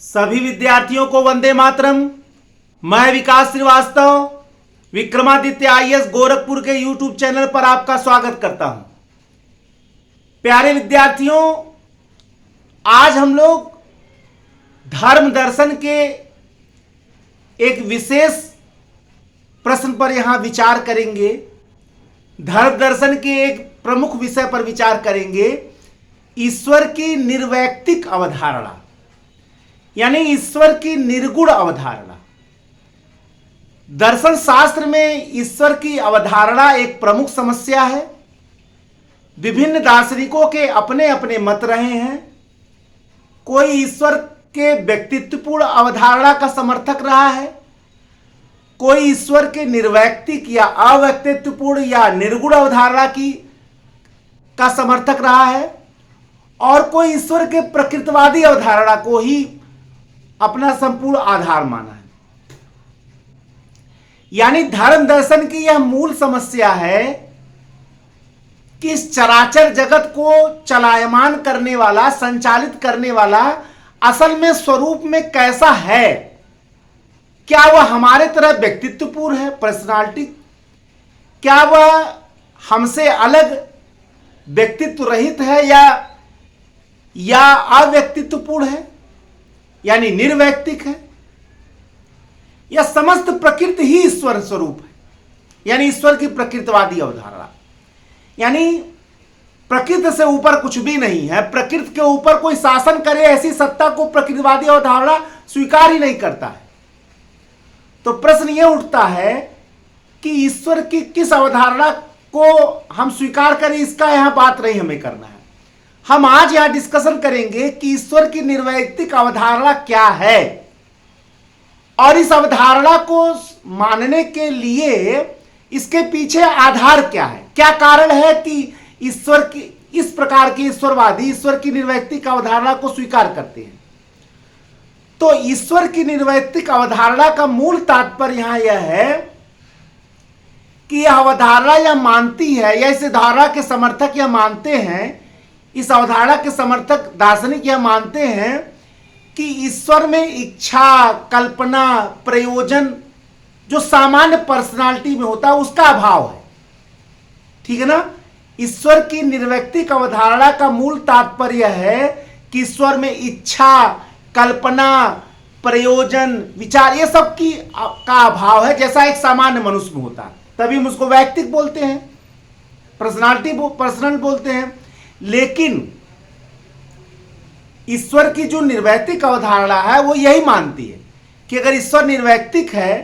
सभी विद्यार्थियों को वंदे मातरम। मैं विकास श्रीवास्तव विक्रमादित्य आईएएस गोरखपुर के यूट्यूब चैनल पर आपका स्वागत करता हूं। प्यारे विद्यार्थियों, आज हम लोग धर्म दर्शन के एक विशेष प्रश्न पर यहां विचार करेंगे। धर्म दर्शन के एक प्रमुख विषय पर विचार करेंगे, ईश्वर की निर्वैयक्तिक अवधारणा, यानी ईश्वर की निर्गुण अवधारणा। दर्शन शास्त्र में ईश्वर की अवधारणा एक प्रमुख समस्या है। विभिन्न दार्शनिकों के अपने अपने मत रहे हैं। कोई ईश्वर के व्यक्तित्वपूर्ण अवधारणा का समर्थक रहा है, कोई ईश्वर के निर्वैयक्तिक या अव्यक्तित्वपूर्ण या निर्गुण अवधारणा का समर्थक रहा है, और कोई ईश्वर के प्रकृतिवादी अवधारणा को ही अपना संपूर्ण आधार माना है। यानी धर्म दर्शन की यह मूल समस्या है कि इस चराचर जगत को चलायमान करने वाला, संचालित करने वाला असल में स्वरूप में कैसा है। क्या वह हमारे तरह व्यक्तित्वपूर्ण है, पर्सनालिटी? क्या वह हमसे अलग व्यक्तित्व रहित है या अव्यक्तित्वपूर्ण है, यानी निर्वैयक्तिक है? यह समस्त प्रकृति ही ईश्वर स्वरूप है, यानी ईश्वर की प्रकृतिवादी अवधारणा। यानी प्रकृति से ऊपर कुछ भी नहीं है, प्रकृति के ऊपर कोई शासन करे ऐसी सत्ता को प्रकृतिवादी अवधारणा स्वीकार ही नहीं करता है। तो प्रश्न यह उठता है कि ईश्वर की किस अवधारणा को हम स्वीकार करें, इसका यहां बात नहीं हमें करना है। हम आज यहां डिस्कशन करेंगे कि ईश्वर की निर्वैयक्तिक अवधारणा क्या है, और इस अवधारणा को मानने के लिए इसके पीछे आधार क्या है, क्या कारण है कि ईश्वर की इस प्रकार के ईश्वरवादी ईश्वर की निर्वैयक्तिक अवधारणा को स्वीकार करते हैं। तो ईश्वर की निर्वैयक्तिक अवधारणा का मूल तात्पर्य यहां यह है कि यह अवधारणा यह मानती है, या इस धारणा के समर्थक यह मानते हैं, इस अवधारणा के समर्थक दार्शनिक यह मानते हैं कि ईश्वर में इच्छा, कल्पना, प्रयोजन जो सामान्य पर्सनालिटी में होता है उसका अभाव है। ठीक है ना? ईश्वर की निर्वैयक्तिक अवधारणा का मूल तात्पर्य है कि ईश्वर में इच्छा, कल्पना, प्रयोजन, विचार, ये सब का अभाव है, जैसा एक सामान्य मनुष्य में होता है। तभी हम उसको वैयक्तिक बोलते हैं, पर्सनल बोलते हैं। लेकिन ईश्वर की जो निर्वैयक्तिक अवधारणा है वो यही मानती है कि अगर ईश्वर निर्वैयक्तिक है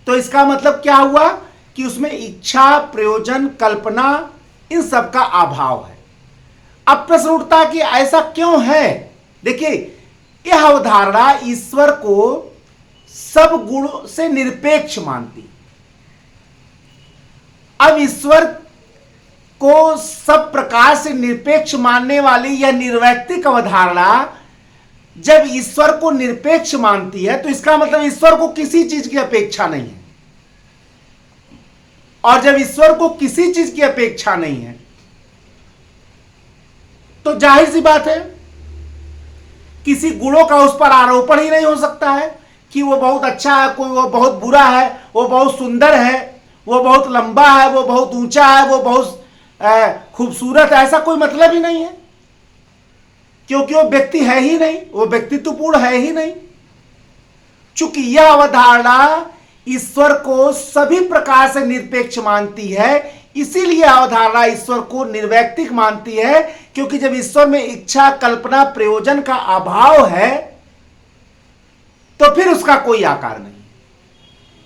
तो इसका मतलब क्या हुआ कि उसमें इच्छा, प्रयोजन, कल्पना, इन सब का अभाव है। अब प्रश्न उठता है कि ऐसा क्यों है? देखिए, यह अवधारणा ईश्वर को सब गुणों से निरपेक्ष मानती। अब ईश्वर को सब प्रकार से निरपेक्ष मानने वाली यह निर्वैयक्तिक अवधारणा जब ईश्वर को निरपेक्ष मानती है तो इसका मतलब ईश्वर को किसी चीज की अपेक्षा नहीं है। और जब ईश्वर को किसी चीज की अपेक्षा नहीं है तो जाहिर सी बात है किसी गुणों का उस पर आरोपण ही नहीं हो सकता है कि वो बहुत अच्छा है, कोई वो बहुत बुरा है, वो बहुत सुंदर है, वो बहुत लंबा है, वो बहुत ऊंचा है, वो बहुत खूबसूरत है। ऐसा कोई मतलब ही नहीं है, क्योंकि वो व्यक्ति है ही नहीं, वो व्यक्तित्वपूर्ण है ही नहीं। चूंकि यह अवधारणा ईश्वर को सभी प्रकार से निरपेक्ष मानती है, इसीलिए अवधारणा ईश्वर को निर्वैयक्तिक मानती है, क्योंकि जब ईश्वर में इच्छा, कल्पना, प्रयोजन का अभाव है तो फिर उसका कोई आकार नहीं,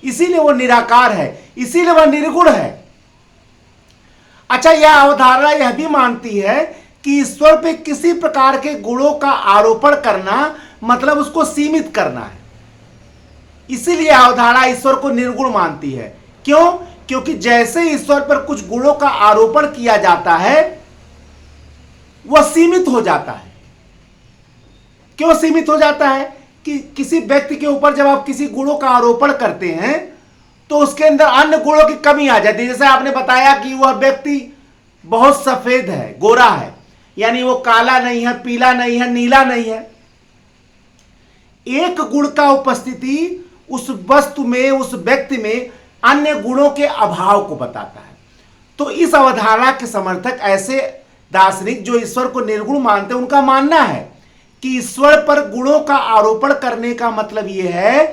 इसीलिए वो निराकार है, इसीलिए वह निर्गुण है। अच्छा, यह अवधारणा यह भी मानती है कि ईश्वर पे किसी प्रकार के गुणों का आरोपण करना मतलब उसको सीमित करना है, इसीलिए अवधारणा ईश्वर को निर्गुण मानती है। क्यों? क्योंकि जैसे ईश्वर पर कुछ गुणों का आरोपण किया जाता है वह सीमित हो जाता है। क्यों सीमित हो जाता है? कि किसी व्यक्ति के ऊपर जब आप किसी गुणों का आरोपण करते हैं तो उसके अंदर अन्य गुणों की कमी आ जाती है। जैसे आपने बताया कि वह व्यक्ति बहुत सफेद है, गोरा है, यानी वो काला नहीं है, पीला नहीं है, नीला नहीं है, एक गुण का उपस्थिति उस वस्तु में, उस व्यक्ति में अन्य गुणों के अभाव को बताता है। तो इस अवधारणा के समर्थक ऐसे दार्शनिक जो ईश्वर को निर्गुण मानते हैं, उनका मानना है कि ईश्वर पर गुणों का आरोपण करने का मतलब यह है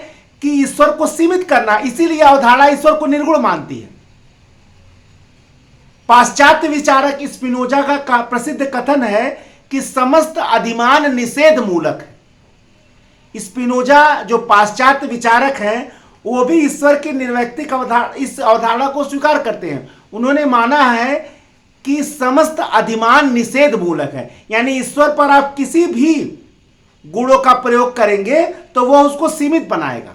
कि ईश्वर को सीमित करना, इसीलिए अवधारणा ईश्वर को निर्गुण मानती है। पाश्चात्य विचारक स्पिनोजा का प्रसिद्ध कथन है कि समस्त अधिमान निषेध मूलक है। स्पिनोजा जो पाश्चात्य विचारक हैं, वो भी ईश्वर की निर्वैयक्तिक इस अवधारणा को स्वीकार करते हैं। उन्होंने माना है कि समस्त अधिमान निषेध मूलक है, यानी ईश्वर पर आप किसी भी गुणों का प्रयोग करेंगे तो वह उसको सीमित बनाएगा।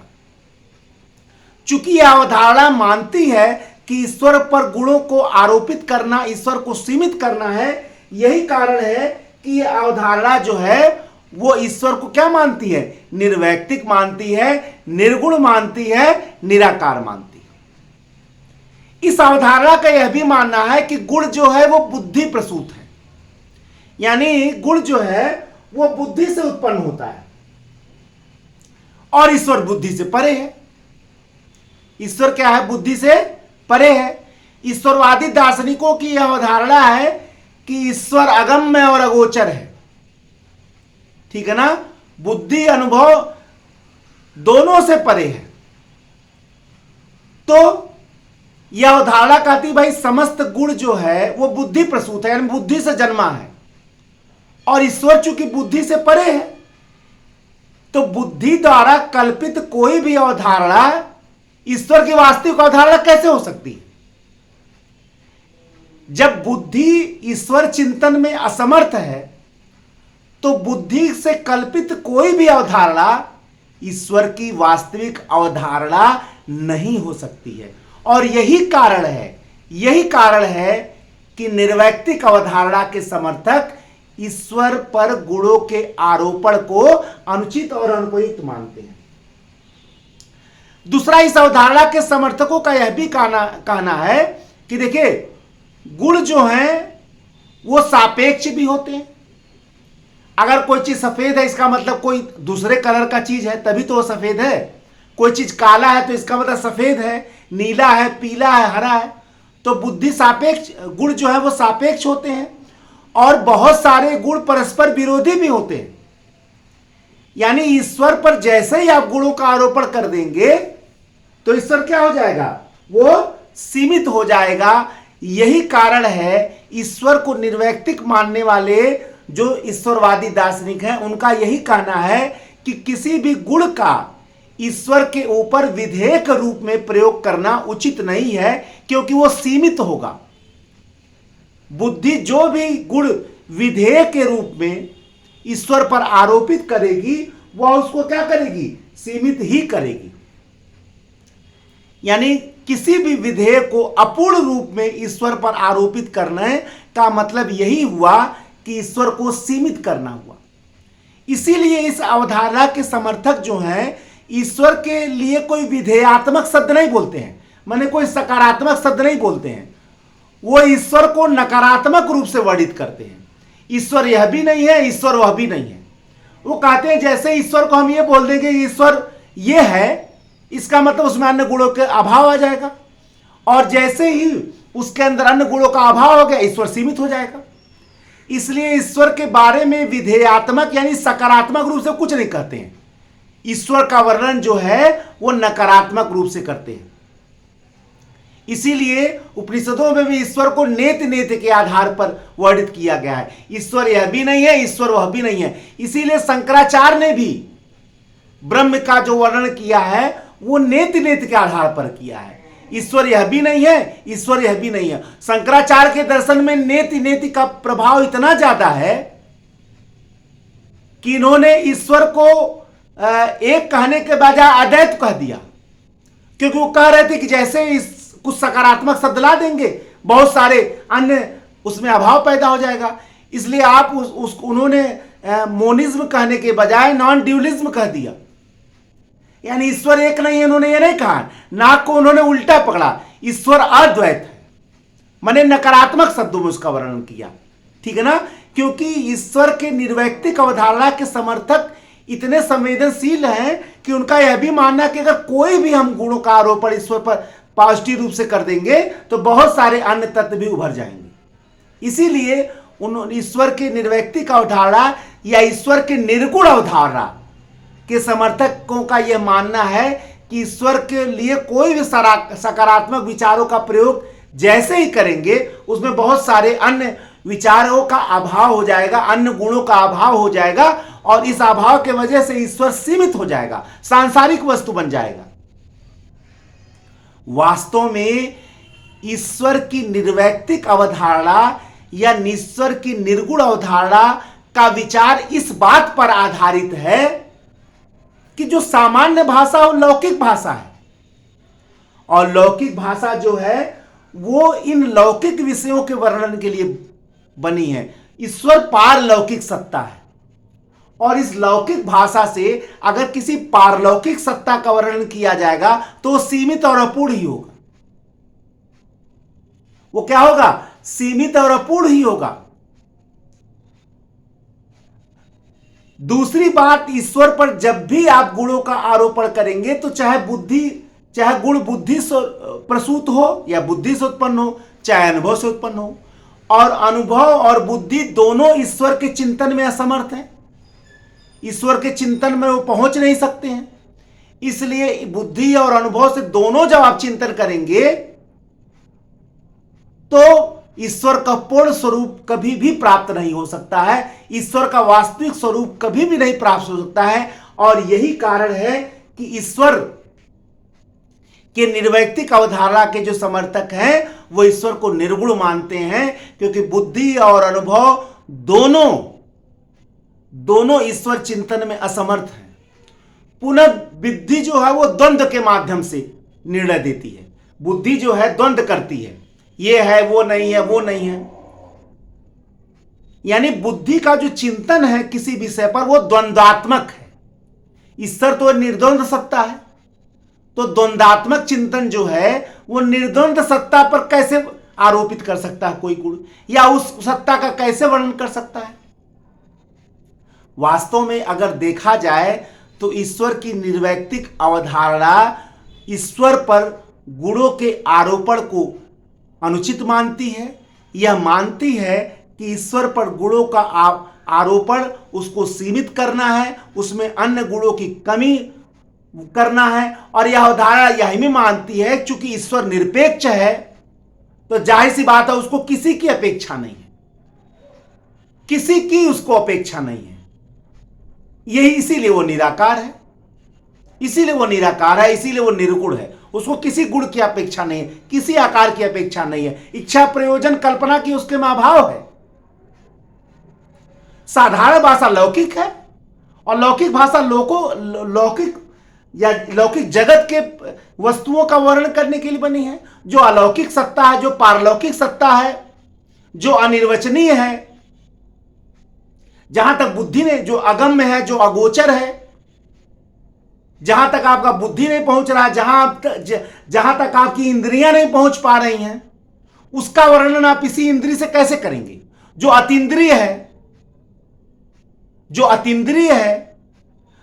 चूंकि यह अवधारणा मानती है कि ईश्वर पर गुणों को आरोपित करना ईश्वर को सीमित करना है, यही कारण है कि यह अवधारणा जो है वो ईश्वर को क्या मानती है? निर्वैयक्तिक मानती है, निर्गुण मानती है, निराकार मानती है। इस अवधारणा का यह भी मानना है कि गुण जो है वो बुद्धि प्रसूत है, यानी गुण जो है वो बुद्धि से उत्पन्न होता है और ईश्वर बुद्धि से परे है। ईश्वर क्या है? बुद्धि से परे है। ईश्वरवादी दार्शनिकों की यह अवधारणा है कि ईश्वर अगम्य और अगोचर है, ठीक है ना, बुद्धि अनुभव दोनों से परे है। तो यह अवधारणा कहती भाई समस्त गुण जो है वो बुद्धि प्रसूत है, यानी बुद्धि से जन्मा है, और ईश्वर चूंकि बुद्धि से परे है तो बुद्धि द्वारा कल्पित कोई भी अवधारणा ईश्वर की वास्तविक अवधारणा कैसे हो सकती है? जब बुद्धि ईश्वर चिंतन में असमर्थ है तो बुद्धि से कल्पित कोई भी अवधारणा ईश्वर की वास्तविक अवधारणा नहीं हो सकती है। और यही कारण है कि निर्वैयक्तिक अवधारणा के समर्थक ईश्वर पर गुणों के आरोपण को अनुचित और अनुपयुक्त मानते हैं। दूसरा, इस अवधारणा के समर्थकों का यह भी कहना है कि देखिए, गुण जो हैं वो सापेक्ष भी होते हैं। अगर कोई चीज सफेद है इसका मतलब कोई दूसरे कलर का चीज है तभी तो वो सफेद है। कोई चीज काला है तो इसका मतलब सफेद है, नीला है, पीला है, हरा है। तो बुद्धि सापेक्ष, गुण जो है वो सापेक्ष होते हैं, और बहुत सारे गुण परस्पर विरोधी भी होते हैं। यानी ईश्वर पर जैसे ही आप गुणों का आरोपण कर देंगे तो ईश्वर क्या हो जाएगा? वो सीमित हो जाएगा। यही कारण है ईश्वर को निर्वैयक्तिक मानने वाले जो ईश्वरवादी दार्शनिक हैं, उनका यही कहना है कि किसी भी गुण का ईश्वर के ऊपर विधेयक रूप में प्रयोग करना उचित नहीं है, क्योंकि वो सीमित होगा। बुद्धि जो भी गुण विधेयक के रूप में ईश्वर पर आरोपित करेगी वह उसको क्या करेगी? सीमित ही करेगी। यानी किसी भी विधेयक को अपूर्ण रूप में ईश्वर पर आरोपित करने का मतलब यही हुआ कि ईश्वर को सीमित करना हुआ। इसीलिए इस अवधारणा के समर्थक जो हैं, ईश्वर के लिए कोई विधेयात्मक शब्द नहीं बोलते हैं, माने कोई सकारात्मक शब्द नहीं बोलते हैं। वो ईश्वर को नकारात्मक रूप से वर्णित करते हैं। ईश्वर यह भी नहीं है, ईश्वर वह भी नहीं है। वो कहते हैं जैसे ईश्वर को हम ये बोल देंगे ईश्वर ये है, इसका मतलब उसमें अन्य गुणों के अभाव आ जाएगा, और जैसे ही उसके अंदर अन्य गुणों का अभाव हो गया ईश्वर सीमित हो जाएगा। इसलिए ईश्वर के बारे में विधेयात्मक यानी सकारात्मक रूप से कुछ नहीं कहते हैं। ईश्वर का वर्णन जो है वो नकारात्मक रूप से करते हैं। इसीलिए उपनिषदों में भी ईश्वर को नेति नेति के आधार पर वर्णित किया गया है। ईश्वर यह भी नहीं है, ईश्वर वह भी नहीं है। इसीलिए शंकराचार्य ने भी ब्रह्म का जो वर्णन किया है वो नेति नेति के आधार पर किया है। ईश्वर यह भी नहीं है, ईश्वर यह भी नहीं है। शंकराचार्य के दर्शन में नेति नेति का प्रभाव इतना ज्यादा है कि इन्होंने ईश्वर को एक कहने के बजाय अद्वैत कह दिया, क्योंकि वो कह रहे थे कि जैसे इस कुछ सकारात्मक शब्द ला देंगे बहुत सारे अन्य उसमें अभाव पैदा हो जाएगा। इसलिए आप उन्होंने मोनिज्म कहने के बजाय नॉन ड्यूलिज्म कह दिया, यानी ईश्वर एक नहीं है। उन्होंने ये नहीं कहा, नाक को उन्होंने उल्टा पकड़ा, ईश्वर अद्वैत है, मैंने नकारात्मक शब्दों में उसका वर्णन किया, ठीक है ना। क्योंकि ईश्वर के निर्वैयक्तिक अवधारणा के समर्थक इतने संवेदनशील हैं कि उनका यह भी मानना है कि अगर कोई भी हम गुणों का आरोपण ईश्वर पर पॉजिटिव रूप से कर देंगे तो बहुत सारे अन्य तत्व भी उभर जाएंगे। इसीलिए उन्होंने ईश्वर के निर्व्यक्तिक अवधारणा या ईश्वर के निर्गुण अवधारणा के समर्थकों का यह मानना है कि ईश्वर के लिए कोई भी सकारात्मक विचारों का प्रयोग जैसे ही करेंगे उसमें बहुत सारे अन्य विचारों का अभाव हो जाएगा, अन्य गुणों का अभाव हो जाएगा और इस अभाव के वजह से ईश्वर सीमित हो जाएगा, सांसारिक वस्तु बन जाएगा। वास्तव में ईश्वर की निर्वैयक्तिक अवधारणा या ईश्वर की निर्गुण अवधारणा का विचार इस बात पर आधारित है कि जो सामान्य भाषा वो लौकिक भाषा है और लौकिक भाषा जो है वो इन लौकिक विषयों के वर्णन के लिए बनी है। ईश्वर पारलौकिक सत्ता है और इस लौकिक भाषा से अगर किसी पारलौकिक सत्ता का वर्णन किया जाएगा तो वो सीमित और अपूर्ण ही होगा। वो क्या होगा? सीमित और अपूर्ण ही होगा। दूसरी बात, ईश्वर पर जब भी आप गुणों का आरोपण करेंगे तो चाहे गुण बुद्धि से प्रसूत हो या बुद्धि से उत्पन्न हो, चाहे अनुभव से उत्पन्न हो, और अनुभव और बुद्धि दोनों ईश्वर के चिंतन में असमर्थ हैं। ईश्वर के चिंतन में वो पहुंच नहीं सकते हैं। इसलिए बुद्धि और अनुभव से दोनों जब आप चिंतन करेंगे तो ईश्वर का पूर्ण स्वरूप कभी भी प्राप्त नहीं हो सकता है, ईश्वर का वास्तविक स्वरूप कभी भी नहीं प्राप्त हो सकता है। और यही कारण है कि ईश्वर के निर्वैयक्तिक अवधारणा के जो समर्थक हैं वो ईश्वर को निर्गुण मानते हैं, क्योंकि बुद्धि और अनुभव दोनों ईश्वर चिंतन में असमर्थ हैं। पुनः बुद्धि जो है वो द्वंद्व के माध्यम से निर्णय देती है। बुद्धि जो है द्वंद्व करती है, ये है वो नहीं है, वो नहीं है। यानी बुद्धि का जो चिंतन है किसी विषय पर वो द्वंद्वात्मक है। ईश्वर तो निर्द्वंद्व सत्ता है, तो द्वंद्वात्मक चिंतन जो है वो निर्द्वंद्व सत्ता पर कैसे आरोपित कर सकता है कोई गुण, या उस सत्ता का कैसे वर्णन कर सकता है? वास्तव में अगर देखा जाए तो ईश्वर की निर्वैयक्तिक अवधारणा ईश्वर पर गुणों के आरोपण को अनुचित मानती है। यह मानती है कि ईश्वर पर गुणों का आरोपण उसको सीमित करना है, उसमें अन्य गुणों की कमी करना है। और यह अवधारणा यह भी मानती है चूंकि ईश्वर निरपेक्ष है तो जाहिर सी बात है उसको किसी की अपेक्षा नहीं है, किसी की उसको अपेक्षा नहीं है। यही इसीलिए वो निराकार है, इसीलिए वो निराकार है, इसीलिए वो निर्गुण है। उसको किसी गुण की अपेक्षा नहीं है, किसी आकार की अपेक्षा नहीं है, इच्छा प्रयोजन कल्पना की उसके में अभाव है। साधारण भाषा लौकिक है और लौकिक भाषा लौकिक जगत के वस्तुओं का वर्णन करने के लिए बनी है। जो अलौकिक सत्ता है, जो पारलौकिक सत्ता है, जो अनिर्वचनीय है, जहां तक बुद्धि ने, जो अगम्य है, जो अगोचर है, जहां तक आपका बुद्धि नहीं पहुंच रहा, जहां तक आपकी इंद्रियां नहीं पहुंच पा रही हैं, उसका वर्णन आप इसी इंद्रिय से कैसे करेंगे? जो अतीन्द्रिय है,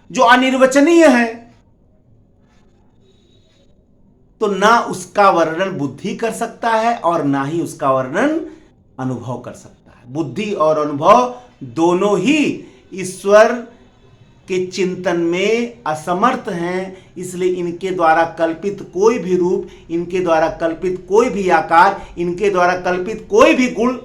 जो अनिर्वचनीय है, तो ना उसका वर्णन बुद्धि कर सकता है और ना ही उसका वर्णन अनुभव कर सकता है। बुद्धि और अनुभव दोनों ही ईश्वर के चिंतन में असमर्थ हैं। इसलिए इनके द्वारा कल्पित कोई भी रूप, इनके द्वारा कल्पित कोई भी आकार, इनके द्वारा कल्पित कोई भी गुण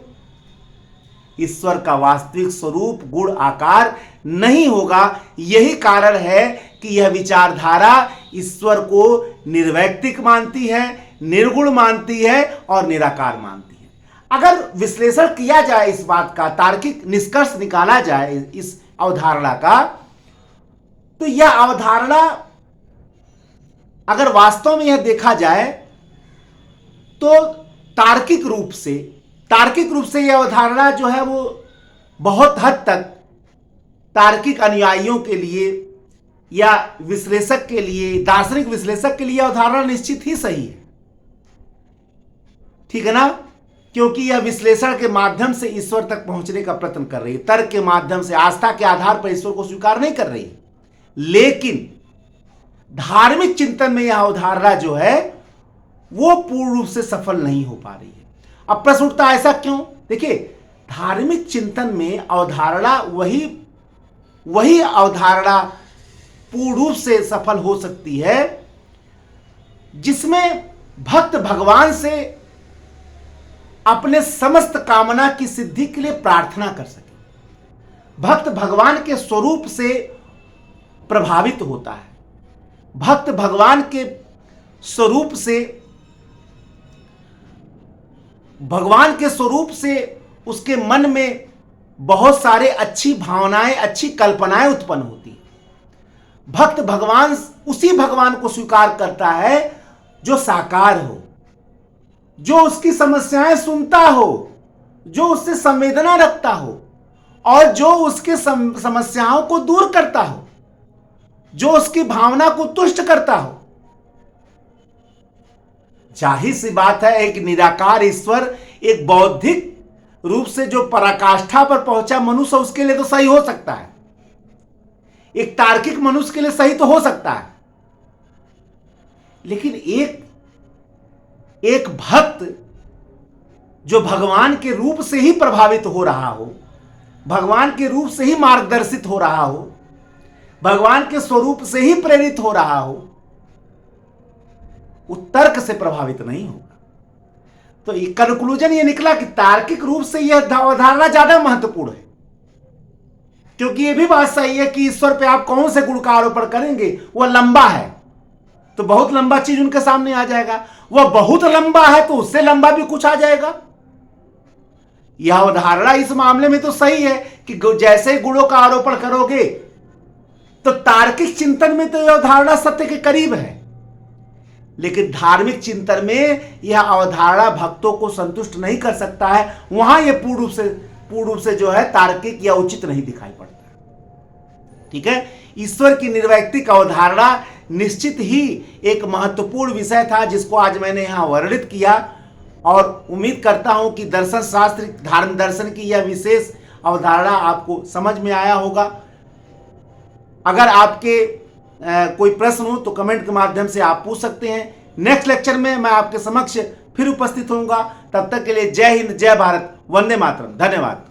ईश्वर का वास्तविक स्वरूप, गुण, आकार नहीं होगा। यही कारण है कि यह विचारधारा ईश्वर को निर्वैयक्तिक मानती है, निर्गुण मानती है और निराकार मानती है। अगर विश्लेषण किया जाए इस बात का, तार्किक निष्कर्ष निकाला जाए इस अवधारणा का, तो यह अवधारणा अगर वास्तव में यह देखा जाए तो तार्किक रूप से यह अवधारणा जो है वो बहुत हद तक तार्किक अनुयायियों के लिए या विश्लेषक के लिए, दार्शनिक विश्लेषक के लिए अवधारणा निश्चित ही सही है। ठीक है ना? क्योंकि यह विश्लेषण के माध्यम से ईश्वर तक पहुंचने का प्रयत्न कर रही है, तर्क के माध्यम से, आस्था के आधार पर ईश्वर को स्वीकार नहीं कर रही है। लेकिन धार्मिक चिंतन में यह अवधारणा जो है वो पूर्ण रूप से सफल नहीं हो पा रही है। अब प्रश्न उठता है ऐसा क्यों? देखिए, धार्मिक चिंतन में अवधारणा वही अवधारणा पूर्ण रूप से सफल हो सकती है जिसमें भक्त भगवान से अपने समस्त कामना की सिद्धि के लिए प्रार्थना कर सके। भक्त भगवान के स्वरूप से प्रभावित होता है, भक्त भगवान के स्वरूप से उसके मन में बहुत सारे अच्छी भावनाएं, अच्छी कल्पनाएं उत्पन्न होती हैं। भक्त भगवान उसी भगवान को स्वीकार करता है जो साकार हो, जो उसकी समस्याएं सुनता हो, जो उससे संवेदना रखता हो और जो उसके समस्याओं को दूर करता हो, जो उसकी भावना को तुष्ट करता हो। जाहिर सी बात है, एक निराकार ईश्वर एक बौद्धिक रूप से जो पराकाष्ठा पर पहुंचा मनुष्य, उसके लिए तो सही हो सकता है, एक तार्किक मनुष्य के लिए सही तो हो सकता है, लेकिन एक भक्त जो भगवान के रूप से ही प्रभावित हो रहा हो, भगवान के रूप से ही मार्गदर्शित हो रहा हो, भगवान के स्वरूप से ही प्रेरित हो रहा हो, वो तर्क से प्रभावित नहीं होगा। तो कंक्लूजन ये निकला कि तार्किक रूप से यह अवधारणा ज्यादा महत्वपूर्ण है, क्योंकि यह भी बात सही है कि ईश्वर पे आप कौन से गुण का आरोपण करेंगे। वह लंबा है तो बहुत लंबा चीज उनके सामने आ जाएगा, वह बहुत लंबा है तो उससे लंबा भी कुछ आ जाएगा। यह अवधारणा इस मामले में तो सही है कि जैसे गुणों का आरोपण करोगे तो तार्किक चिंतन में तो यह अवधारणा सत्य के करीब है, लेकिन धार्मिक चिंतन में यह अवधारणा भक्तों को संतुष्ट नहीं कर सकता है। वहां यह पूर्ण रूप से जो है तार्किक या उचित नहीं दिखाई पड़ता। ठीक है, ईश्वर की निर्वैयक्तिक अवधारणा निश्चित ही एक महत्वपूर्ण विषय था जिसको आज मैंने यहां वर्णित किया, और उम्मीद करता हूं कि दर्शन शास्त्र, धर्म दर्शन की यह विशेष अवधारणा आपको समझ में आया होगा। अगर आपके कोई प्रश्न हो तो कमेंट के माध्यम से आप पूछ सकते हैं। नेक्स्ट लेक्चर में मैं आपके समक्ष फिर उपस्थित होऊंगा। तब तक के लिए जय हिंद, जय भारत, वंदे मातरम। धन्यवाद।